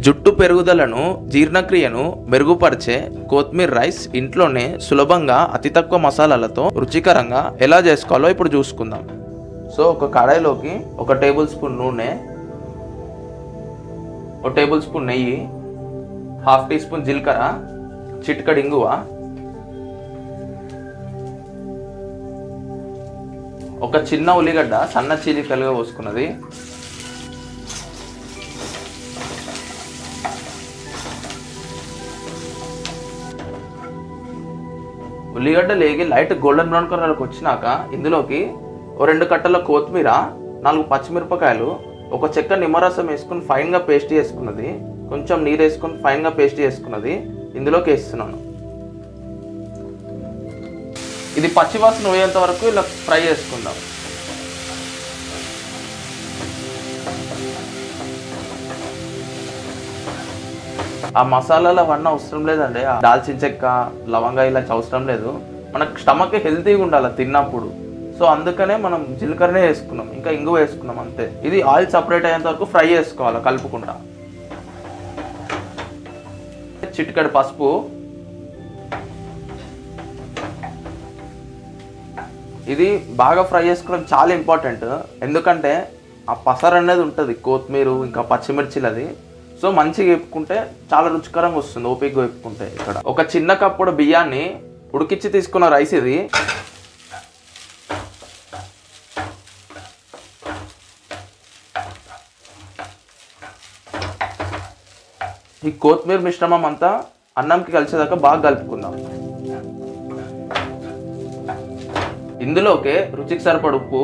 జుట్టు పెరుగుదలను జీర్ణక్రియను మెరుగుపరిచే కొత్తిమీర రైస్ ఇంట్లోనే సులభంగా అతి తక్కువ మసాలాలతో రుచికరంగా ఎలా చేసుకోవాలో ఇప్పుడు చూసుకుందాం. సో ఒక కడాయిలోకి 1 టేబుల్ స్పూన్ నూనె, 1 టేబుల్ స్పూన్ నెయ్యి, 1/2 టీ స్పూన్ జీలకర్ర, చిటికెడు ఇంగువ, ఒక చిన్న ఉల్లిగడ్డ సన్న చీలికలుగా కోసుకున్నది, ఉల్లిగడ్డ లేగి లైట్ గోల్డెన్ బ్రౌన్ కలర్కి వచ్చినాక ఇందులోకి 2 కట్టల కొత్తిమీర, 4 పచ్చిమిరపకాయలు, ఒక చెక్క నిమ్మరసం వేసుకుని ఫైన్గా పేస్ట్ చేసుకున్నది, కొంచెం నీరు వేసుకుని ఫైన్గా పేస్ట్ చేసుకున్నది ఇందులోకి వేస్తున్నాను. ఇది పచ్చివాసన పోయేంత వరకు ఇలా ఫ్రై చేసుకుందాం. ఆ మసాలాలు అవన్నీ అవసరం లేదండి. దాల్చిన చెక్క, లవంగా ఇలా అవసరం లేదు. మనకు స్టమక్ హెల్తీగా ఉండాలి తిన్నప్పుడు. సో అందుకనే మనం జీలకర్రనే వేసుకున్నాం, ఇంకా ఇంగువ వేసుకున్నాం అంతే. ఇది ఆయిల్ సపరేట్ అయ్యేంత వరకు ఫ్రై చేసుకోవాలి కలుపుకుంటా. చిటికెడు పసుపు, ఇది బాగా ఫ్రై చేసుకోవడం చాలా ఇంపార్టెంట్. ఎందుకంటే ఆ పసరు అనేది ఉంటుంది కొత్తిమీర ఇంకా పచ్చిమిర్చిలది. సో మంచిగా వేపుకుంటే చాలా రుచికరంగా వస్తుంది ఓపికగా వేపుకుంటే. ఇక్కడ ఒక చిన్న కప్పుడు బియ్యాన్ని ఉడికిచ్చి తీసుకున్న రైస్ ఇది. ఈ కొత్తిమీర మిశ్రమం అంతా అన్నంకి కలిసేదాకా బాగా కలుపుకుందాం. ఇందులోకి రుచికి సరిపడ ఉప్పు,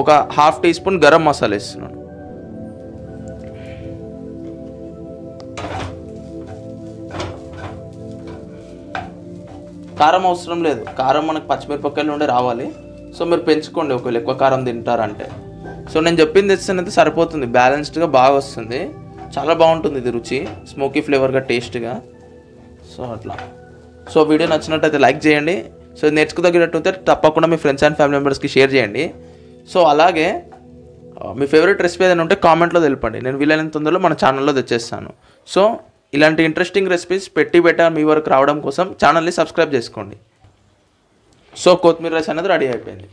ఒక 1/2 టీ స్పూన్ గరం మసాలా వేస్తున్నాను. కారం అవసరం లేదు, కారం మనకు పచ్చిమిరపకాయలు నుండి రావాలి. సో మీరు పెంచుకోండి ఒకవేళ ఎక్కువ కారం తింటారంటే. సో నేను చెప్పింది తెచ్చినైతే సరిపోతుంది, బ్యాలెన్స్డ్గా బాగా వస్తుంది, చాలా బాగుంటుంది ఇది రుచి, స్మోకీ ఫ్లేవర్గా టేస్ట్గా. సో అట్లా. సో వీడియో నచ్చినట్టయితే లైక్ చేయండి. సో నేర్చుకోదగినట్టు తప్పకుండా మీ ఫ్రెండ్స్ అండ్ ఫ్యామిలీ మెంబర్స్కి షేర్ చేయండి. సో అలాగే మీ ఫేవరెట్ రెసిపీ ఏదైనా ఉంటే కామెంట్లో తెలపండి, నేను వీలైనంత తొందరలో మన ఛానల్లో తెచ్చేస్తాను. సో ఇలాంటి ఇంట్రెస్టింగ్ రెసిపీస్ పెట్టి మీ వరకు రావడం కోసం ఛానల్ని సబ్స్క్రైబ్ చేసుకోండి. సో కొత్తిమీర రైస్ అనేది రెడీ అయిపోయింది.